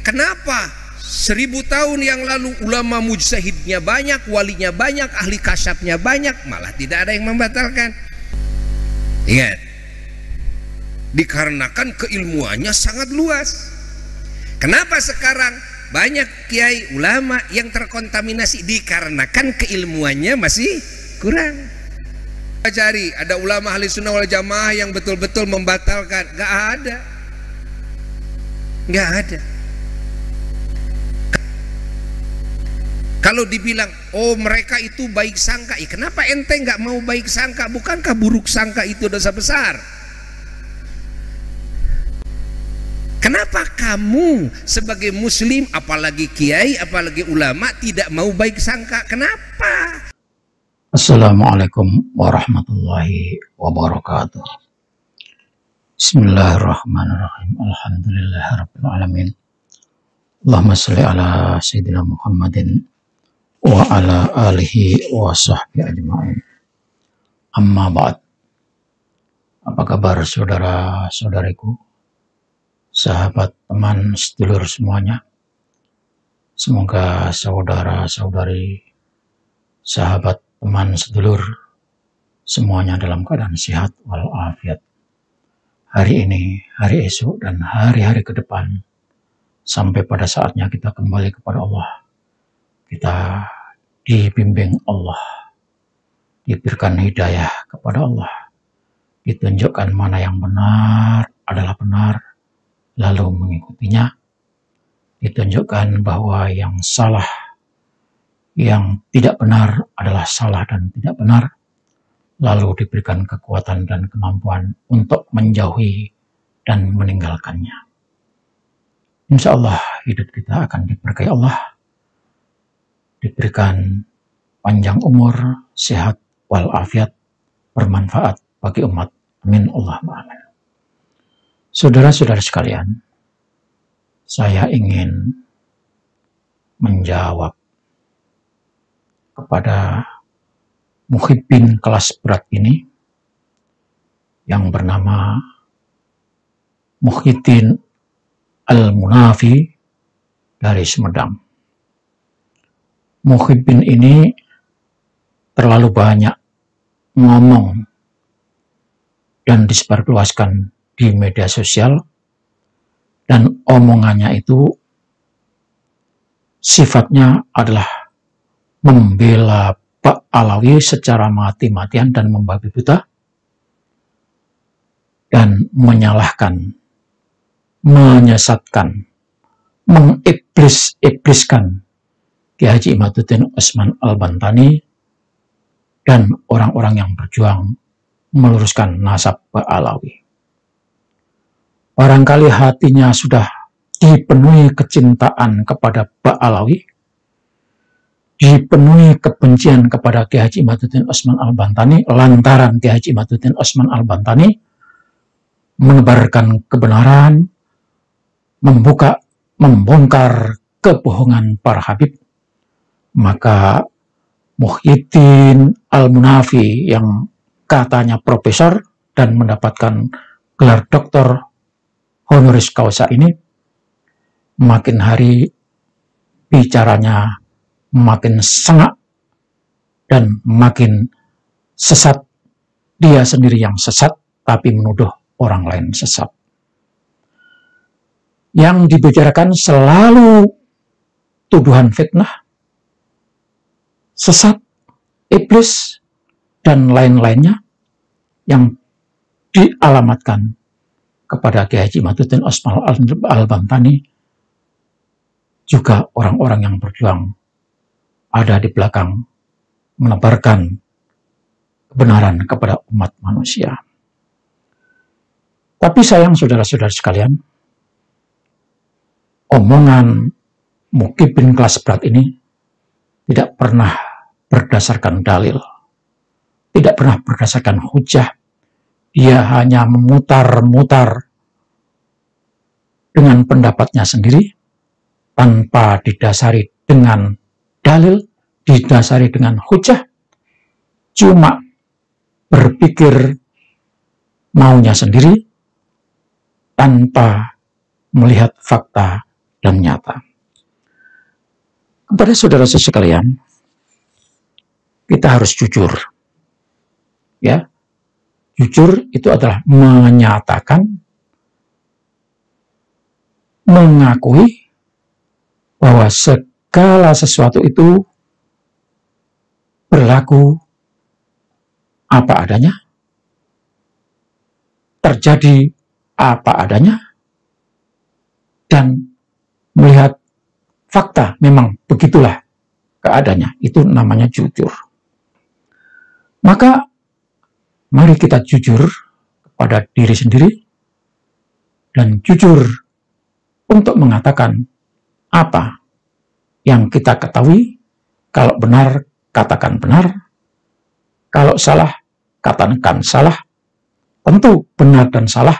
Kenapa 1000 tahun yang lalu ulama mujtahidnya banyak, walinya banyak, ahli kasyafnya banyak, malah tidak ada yang membatalkan? Ingat, dikarenakan keilmuannya sangat luas. Kenapa sekarang banyak kiai ulama yang terkontaminasi? Dikarenakan keilmuannya masih kurang. Cari ada ulama ahli sunnah wal jamaah yang betul-betul membatalkan? Gak ada, gak ada. Kalau dibilang oh mereka itu baik sangka, ya kenapa ente nggak mau baik sangka? Bukankah buruk sangka itu dosa besar? Kenapa kamu sebagai muslim, apalagi kiai, apalagi ulama, tidak mau baik sangka? Kenapa? Assalamualaikum warahmatullahi wabarakatuh. Bismillahirrahmanirrahim. Alhamdulillahirabbil alamin. Allahumma shalli ala sayyidina Muhammadin wa ala alihi wa sahbihi ajma'in. Amma ba'd. Apa kabar saudara-saudariku, sahabat, teman, sedulur semuanya? Semoga saudara-saudari, sahabat, teman, sedulur semuanya dalam keadaan sehat walafiat. Hari ini, hari esok, dan hari-hari ke depan, sampai pada saatnya kita kembali kepada Allah, kita dibimbing Allah, diberikan hidayah kepada Allah, ditunjukkan mana yang benar adalah benar, lalu mengikutinya, ditunjukkan bahwa yang salah, yang tidak benar adalah salah dan tidak benar, lalu diberikan kekuatan dan kemampuan untuk menjauhi dan meninggalkannya. Insya Allah hidup kita akan diberkahi Allah, diberikan panjang umur, sehat walafiat, bermanfaat bagi umat. Amin Allahumma amin. Saudara-saudara sekalian, saya ingin menjawab kepada muhibbin kelas berat ini yang bernama Muhyiddin Al-Munafi dari Sumedang. Muhibbin ini terlalu banyak ngomong dan disebarluaskan di media sosial, dan omongannya itu sifatnya adalah membela Pak Alawi secara mati-matian dan membabi buta, dan menyalahkan, menyesatkan, mengiblis-ibliskan Kiai Haji Imaduddin Usman Al-Bantani dan orang-orang yang berjuang meluruskan nasab Pak Alawi. Barangkali hatinya sudah dipenuhi kecintaan kepada Pak Alawi, dipenuhi kebencian kepada Kiai Haji Imaduddin Usman Al-Bantani, lantaran Kiai Haji Imaduddin Usman Al-Bantani menebarkan kebenaran, membongkar kebohongan para habib. Maka Muhyiddin Al-Munafi yang katanya profesor dan mendapatkan gelar doktor honoris causa ini, makin hari bicaranya makin sengak dan makin sesat. Dia sendiri yang sesat, tapi menuduh orang lain sesat. Yang dibicarakan selalu tuduhan fitnah, sesat, iblis, dan lain-lainnya yang dialamatkan kepada Kiai Haji Imaduddin Usman Al-Bantani. Juga orang-orang yang berjuang ada di belakang menebarkan kebenaran kepada umat manusia. Tapi sayang saudara-saudara sekalian, omongan muhibbin kelas berat ini tidak pernah berdasarkan dalil, tidak pernah berdasarkan hujah. Dia hanya memutar-mutar dengan pendapatnya sendiri, tanpa didasari dengan dalil, didasari dengan hujah, cuma berpikir maunya sendiri, tanpa melihat fakta dan nyata. Kepada saudara sekalian, kita harus jujur. Ya, jujur itu adalah menyatakan, mengakui bahwa segala sesuatu itu berlaku apa adanya, terjadi apa adanya, dan melihat fakta memang begitulah keadaannya. Itu namanya jujur. Maka mari kita jujur kepada diri sendiri dan jujur untuk mengatakan apa yang kita ketahui. Kalau benar, katakan benar. Kalau salah, katakan salah. Tentu benar dan salah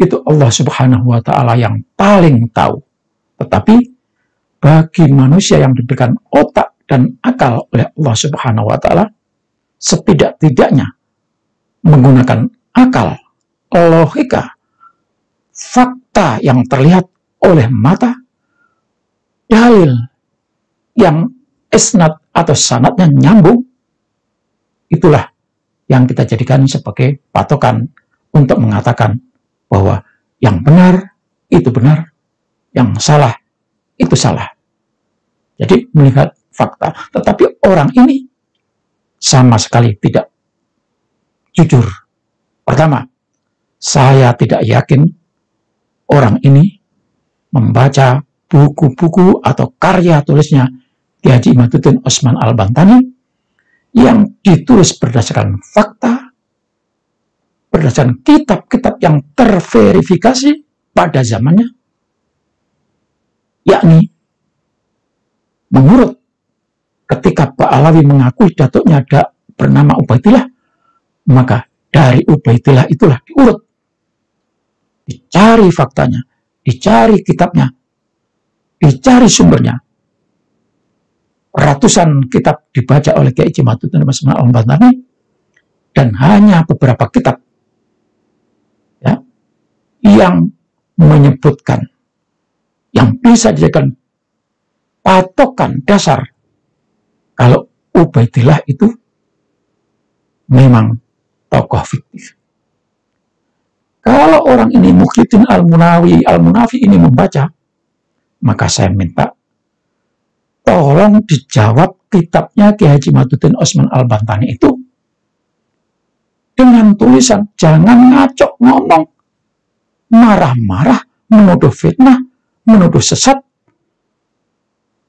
itu Allah Subhanahu wa Ta'ala yang paling tahu. Tetapi bagi manusia yang diberikan otak dan akal oleh Allah Subhanahu wa Ta'ala, setidak-tidaknya menggunakan akal, logika, fakta yang terlihat oleh mata, dalil yang isnad atau sanadnya nyambung, itulah yang kita jadikan sebagai patokan untuk mengatakan bahwa yang benar itu benar, yang salah itu salah. Jadi melihat fakta. Tetapi orang ini sama sekali tidak jujur. Pertama, saya tidak yakin orang ini membaca buku-buku atau karya tulisnya Ki Haji Imaduddin Osman Al-Bantani yang ditulis berdasarkan fakta, berdasarkan kitab-kitab yang terverifikasi pada zamannya, yakni menurut ketika Pak Alawi mengakui datuknya ada bernama Ubaidillah, maka dari Ubaidillah itulah diurut, dicari faktanya, dicari kitabnya, dicari sumbernya. Ratusan kitab dibaca oleh Kiai Haji Imaduddin Osman Al-Bantani dan hanya beberapa kitab ya, yang menyebutkan, yang bisa dijadikan patokan dasar kalau Ubaidillah itu memang tokoh fiktif. Kalau orang ini Muhyiddin Al-Munafi ini membaca, maka saya minta tolong dijawab kitabnya Ki Haji Imaduddin Osman Al-Bantani itu dengan tulisan, jangan ngacok ngomong, marah-marah, menuduh fitnah, menuduh sesat.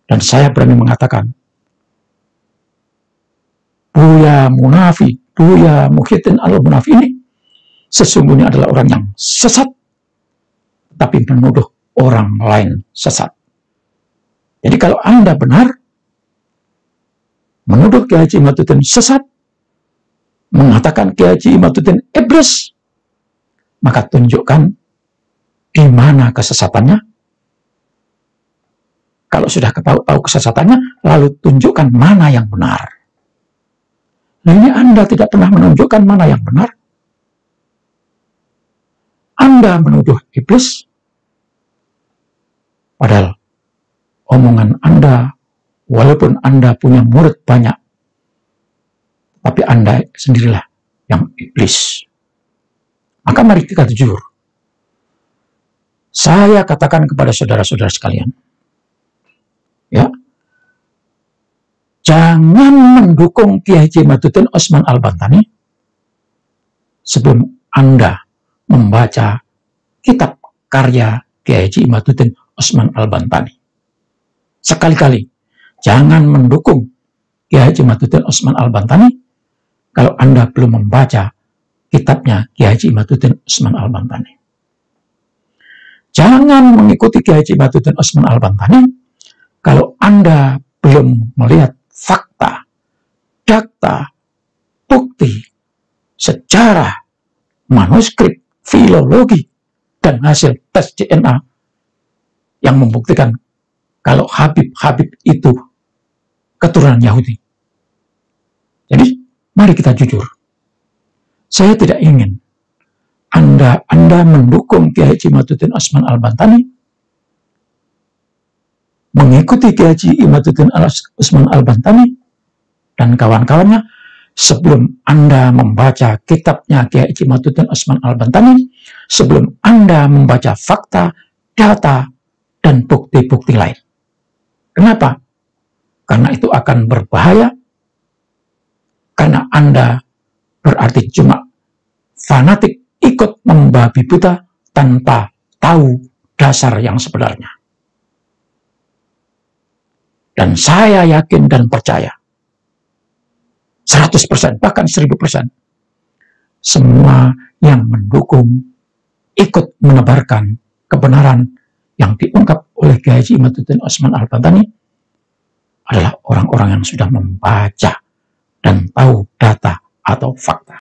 Dan saya berani mengatakan, Buya Munafi, Buya Muhyiddin Al-Munafi ini sesungguhnya adalah orang yang sesat, tapi menuduh orang lain sesat. Jadi kalau Anda benar menuduh Ki Haji Imaduddin sesat, mengatakan Ki Haji Imaduddin iblis, maka tunjukkan di mana kesesatannya. Kalau sudah tahu kesesatannya, lalu tunjukkan mana yang benar. Nah, ini Anda tidak pernah menunjukkan mana yang benar. Anda menuduh iblis, padahal omongan Anda, walaupun Anda punya murid banyak, tapi Anda sendirilah yang iblis. Maka mari kita jujur. Saya katakan kepada saudara-saudara sekalian, ya, jangan mendukung Ki Haji Imaduddin Osman Al-Bantani sebelum Anda membaca kitab karya Ki Haji Imaduddin Osman Al-Bantani. Sekali-kali jangan mendukung Ki Haji Imaduddin Osman Al-Bantani kalau Anda belum membaca kitabnya Ki Haji Imaduddin Osman Al-Bantani. Jangan mengikuti Ki Haji Imaduddin Osman Al-Bantani kalau Anda belum melihat fakta, data, bukti, sejarah, manuskrip, filologi, dan hasil tes DNA yang membuktikan kalau Habib itu keturunan Yahudi. Jadi, mari kita jujur. Saya tidak ingin Anda mendukung Ki Haji Imaduddin Osman Al-Bantani mengikuti Kiai Haji Imaduddin Usman Al-Bantani dan kawan-kawannya, sebelum Anda membaca kitabnya Kiai Haji Imaduddin Usman Al-Bantani, sebelum Anda membaca fakta, data, dan bukti-bukti lain. Kenapa? Karena itu akan berbahaya, karena Anda berarti cuma fanatik ikut membabi buta tanpa tahu dasar yang sebenarnya. Dan saya yakin dan percaya 100%, bahkan 1000%, semua yang mendukung ikut menebarkan kebenaran yang diungkap oleh Kiai Haji Imaduddin Usman Al-Bantani adalah orang-orang yang sudah membaca dan tahu data atau fakta.